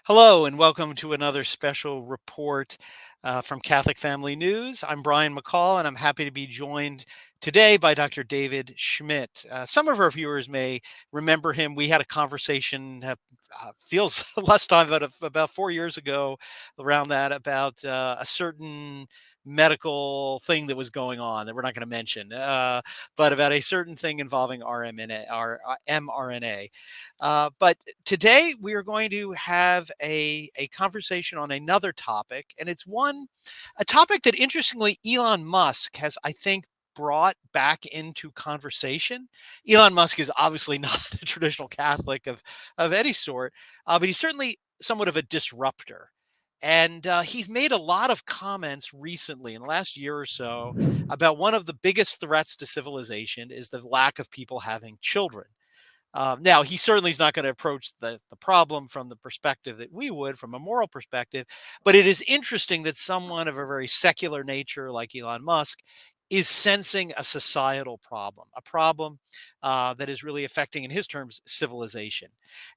Hello, and welcome to another special report from Catholic Family News. I'm Brian McCall, and I'm happy to be joined today by Dr. David Schmidt. Some of our viewers may remember him. We had a conversation, feels less time, but about 4 years ago, around that, about a certain medical thing that was going on that we're not going to mention, but about a certain thing involving mRNA. But today we are going to have a conversation on another topic, and it's a topic that interestingly Elon Musk has, I think, brought back into conversation. Elon Musk is obviously not a traditional Catholic of any sort, but he's certainly somewhat of a disruptor. And he's made a lot of comments recently in the last year or so about one of the biggest threats to civilization is the lack of people having children. Now, he certainly is not going to approach the problem from the perspective that we would, from a moral perspective. But it is interesting that someone of a very secular nature like Elon Musk is sensing a societal problem, a problem that is really affecting, in his terms, civilization.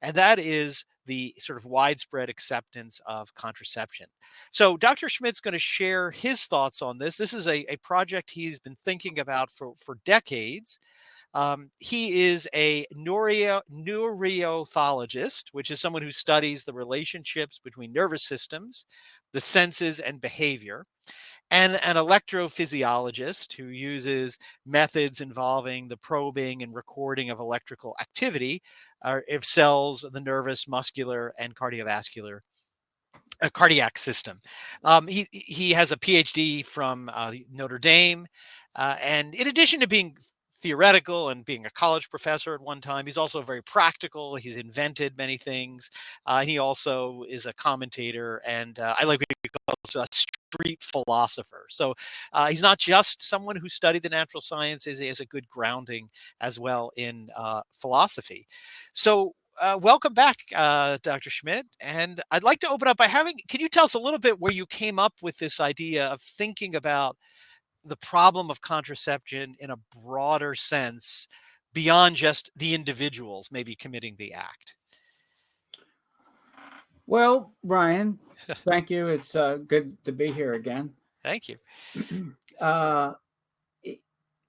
And that is the sort of widespread acceptance of contraception. So Dr. Schmidt's going to share his thoughts on this. This is a project he's been thinking about for decades. He is a neurothologist, which is someone who studies the relationships between nervous systems, the senses, and behavior, and an electrophysiologist who uses methods involving the probing and recording of electrical activity of cells, the nervous, muscular, and cardiac system. He has a PhD from Notre Dame, and in addition to being theoretical and being a college professor at one time, he's also very practical. He's invented many things. He also is a commentator, and I like what he calls a street philosopher. So he's not just someone who studied the natural sciences; he has a good grounding as well in philosophy. So welcome back, Dr. Schmidt. And I'd like to open up by can you tell us a little bit where you came up with this idea of thinking about the problem of contraception in a broader sense beyond just the individuals maybe committing the act? Well, Brian, thank you. It's good to be here again. Thank you. uh,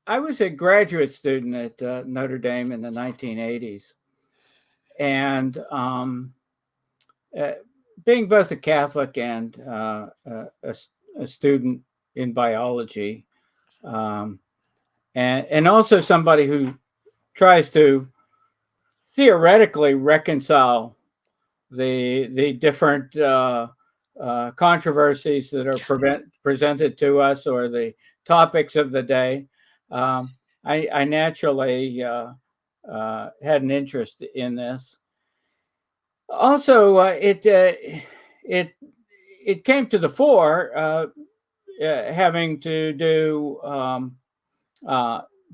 I was a graduate student at Notre Dame in the 1980s. And uh, being both a Catholic and a student in biology, um, and also somebody who tries to theoretically reconcile the different controversies that are presented to us or the topics of the day. I naturally had an interest in this. Also, it came to the fore having to do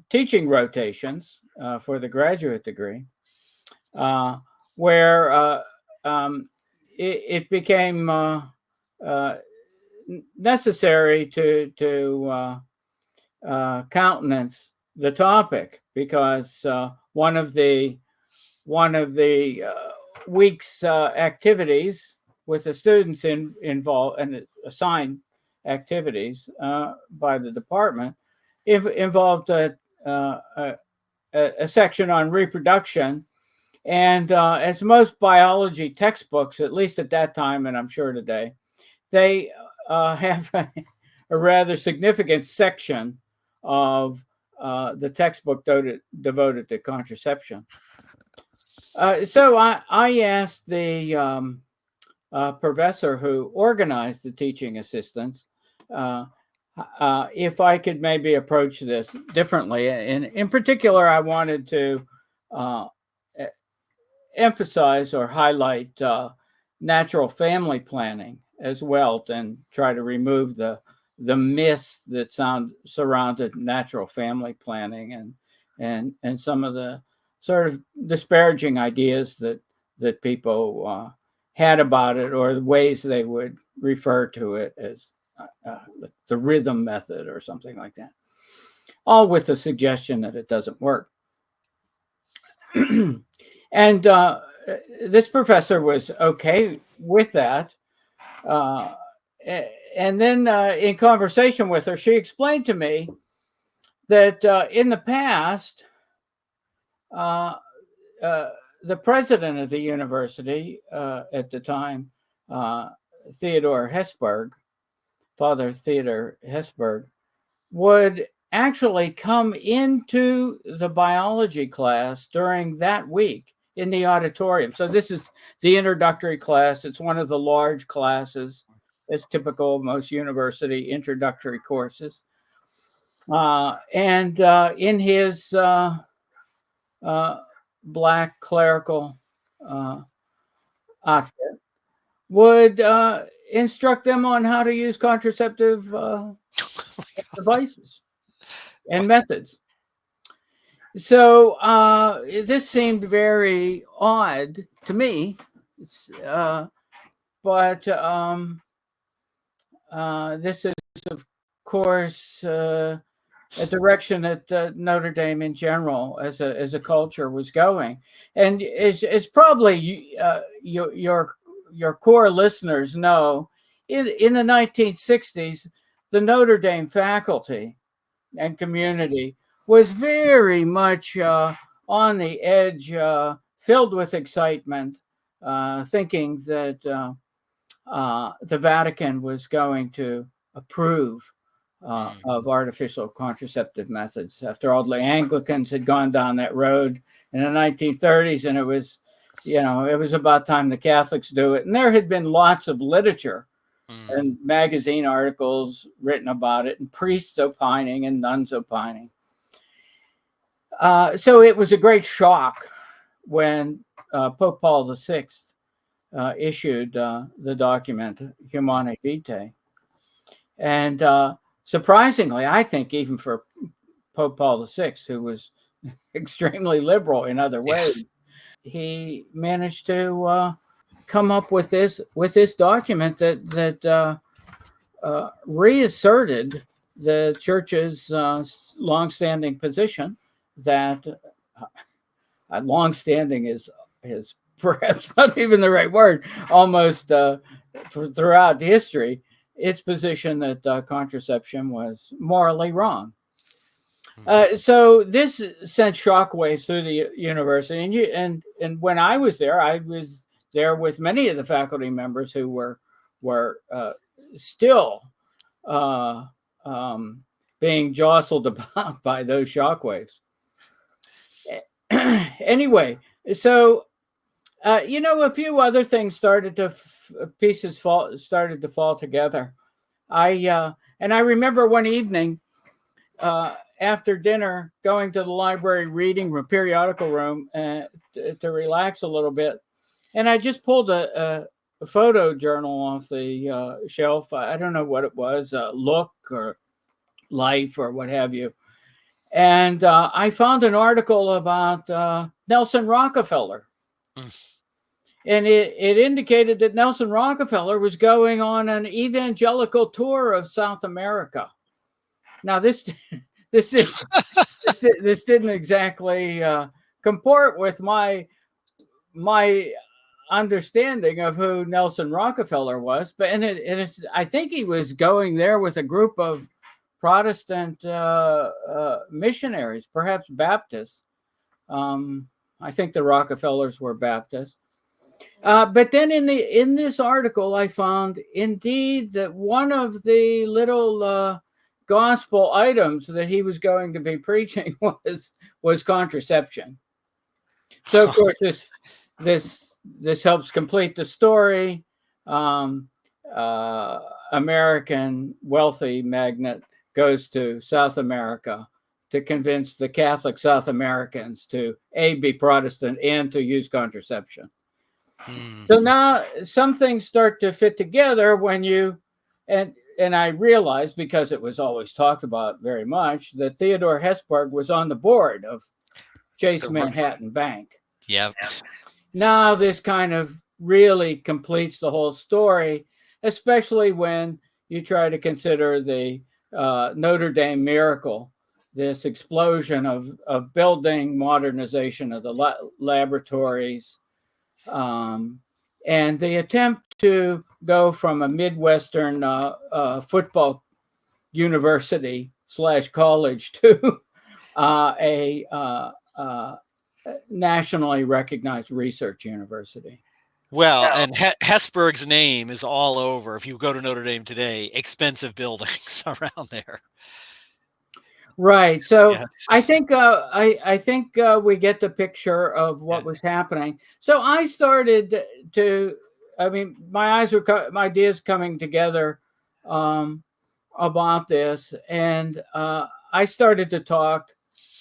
teaching rotations for the graduate degree, where it became necessary to countenance the topic because one of the week's activities with the students involved and assigned activities by the department involved a section on reproduction. And as most biology textbooks, at least at that time, and I'm sure today, they have a rather significant section of the textbook devoted to contraception. So I asked the professor who organized the teaching assistants if I could maybe approach this differently. And in particular, I wanted to emphasize or highlight natural family planning as well, and try to remove the myths that surrounded natural family planning and some of the sort of disparaging ideas that people had about it, or the ways they would refer to it as the rhythm method or something like that, all with the suggestion that it doesn't work. And this professor was okay with that. Uh, and then in conversation with her, she explained to me that in the past, uh, uh, the president of the university at the time, uh, Theodore Hesburgh, Father Theodore Hesburgh, would actually come into the biology class during that week in the auditorium. So this is the introductory class. It's one of the large classes. It's typical of most university introductory courses. And in his black clerical outfit, would instruct them on how to use contraceptive devices and methods. So this seemed very odd to me, but this is, of course, a direction that Notre Dame in general, as a culture, was going, and is probably your core listeners know. In the 1960s, the Notre Dame faculty and community was very much on the edge, filled with excitement, thinking that the Vatican was going to approve of artificial contraceptive methods. After all, the Anglicans had gone down that road in the 1930s, and it was about time the Catholics do it. And there had been lots of literature and magazine articles written about it, and priests opining and nuns opining. So it was a great shock when Pope Paul VI issued the document Humanae Vitae. And surprisingly, I think even for Pope Paul VI, who was extremely liberal in other ways, he managed to come up with this document that reasserted the church's longstanding position that longstanding is perhaps not even the right word, almost throughout history, its position that contraception was morally wrong. So this sent shockwaves through the university, and when I was there with many of the faculty members who were still being jostled about by those shockwaves. Anyway, so a few other things started to fall together. I remember one evening after dinner going to the library, reading the periodical room to relax a little bit, and I just pulled a photo journal off the shelf. I don't know what it was, Look or Life or what have you. And I found an article about Nelson Rockefeller. And it indicated that Nelson Rockefeller was going on an evangelical tour of South America. Now, this didn't exactly comport with my understanding of who Nelson Rockefeller was, but I think he was going there with a group of Protestant missionaries, perhaps Baptists. I think the Rockefellers were Baptists. But then in this article, I found indeed that one of the little gospel items that he was going to be preaching was contraception. So of course this helps complete the story. American wealthy magnate goes to South America to convince the Catholic South Americans to be Protestant and to use contraception. So now some things start to fit together when you and I realized, because it was always talked about very much, that Theodore Hesburgh was on the board of Chase Manhattan Bank. Yeah. Now this kind of really completes the whole story, especially when you try to consider the Notre Dame miracle, this explosion of building, modernization of the laboratories, And the attempt to go from a Midwestern football university / college to a nationally recognized research university. Well, and Hesburgh's name is all over. If you go to Notre Dame today, expensive buildings around there. Right. So Yeah. I think we get the picture of what was happening. So I started to, I mean, my ideas coming together about this, and I started to talk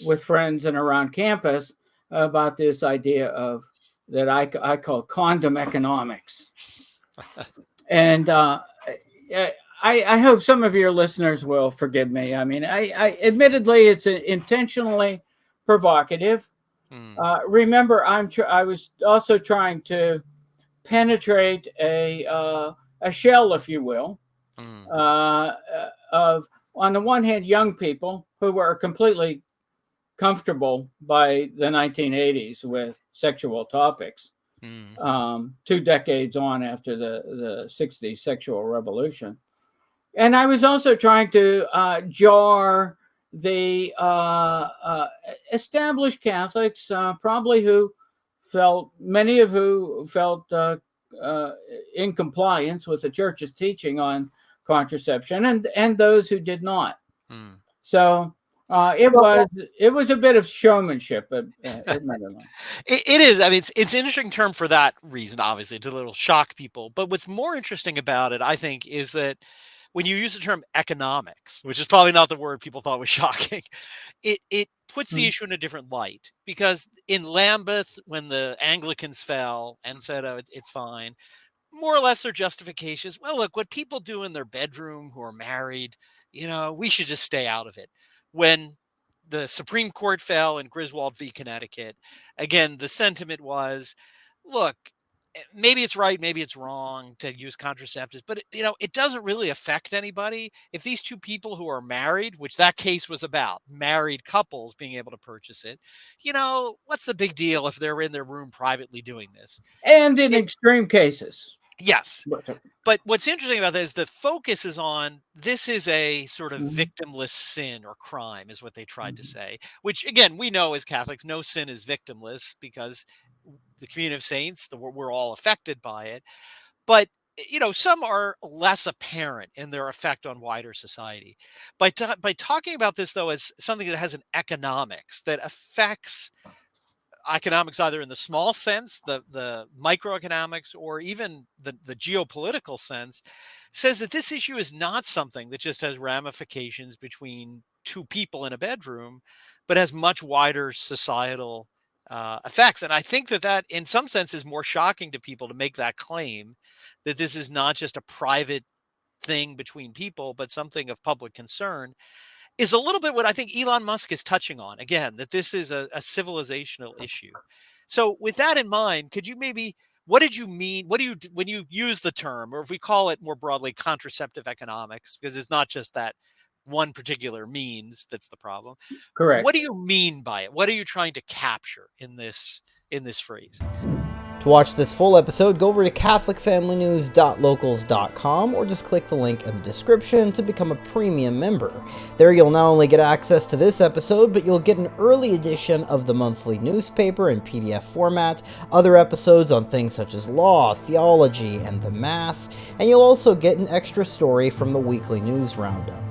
with friends and around campus about this idea of that I call condom economics, and I hope some of your listeners will forgive me. I mean, I admittedly it's intentionally provocative. Remember, I was also trying to penetrate a shell, if you will, of, on the one hand, young people who were completely comfortable by the 1980s with sexual topics, 2 decades on after the 60s sexual revolution. And I was also trying to jar the established Catholics, many of who felt in compliance with the church's teaching on contraception, and those who did not. So it was a bit of showmanship, admittedly. It is. I mean, it's an interesting term for that reason, obviously, to little shock people. But what's more interesting about it, I think, is that when you use the term economics, which is probably not the word people thought was shocking, it puts the issue in a different light. Because in Lambeth, when the Anglicans fell and said, "Oh, it's fine," more or less their justifications, well, look, what people do in their bedroom who are married, we should just stay out of it. When the Supreme Court fell in Griswold v. Connecticut, again, the sentiment was, look, maybe it's right, maybe it's wrong to use contraceptives, but it doesn't really affect anybody. If these two people who are married, which that case was about, married couples being able to purchase it, what's the big deal if they're in their room privately doing this? And in extreme cases. Yes. But what's interesting about this is the focus is on, this is a sort of victimless sin or crime, is what they tried to say, which, again, we know as Catholics, no sin is victimless because the community of saints, we're all affected by it. But, some are less apparent in their effect on wider society. By talking about this, though, as something that has an economics that affects economics either in the small sense, the microeconomics, or even the geopolitical sense, says that this issue is not something that just has ramifications between two people in a bedroom, but has much wider societal effects. And I think that in some sense is more shocking to people to make that claim, that this is not just a private thing between people, but something of public concern, is a little bit what I think Elon Musk is touching on. Again, that this is a civilizational issue. So with that in mind, could you what did you mean? What do you, when you use the term, or if we call it more broadly contraceptive economics, because it's not just that one particular means that's the problem. Correct. What do you mean by it? What are you trying to capture in this phrase? To watch this full episode, go over to catholicfamilynews.locals.com or just click the link in the description to become a premium member. There you'll not only get access to this episode, but you'll get an early edition of the monthly newspaper in PDF format, other episodes on things such as law, theology, and the Mass, and you'll also get an extra story from the weekly news roundup.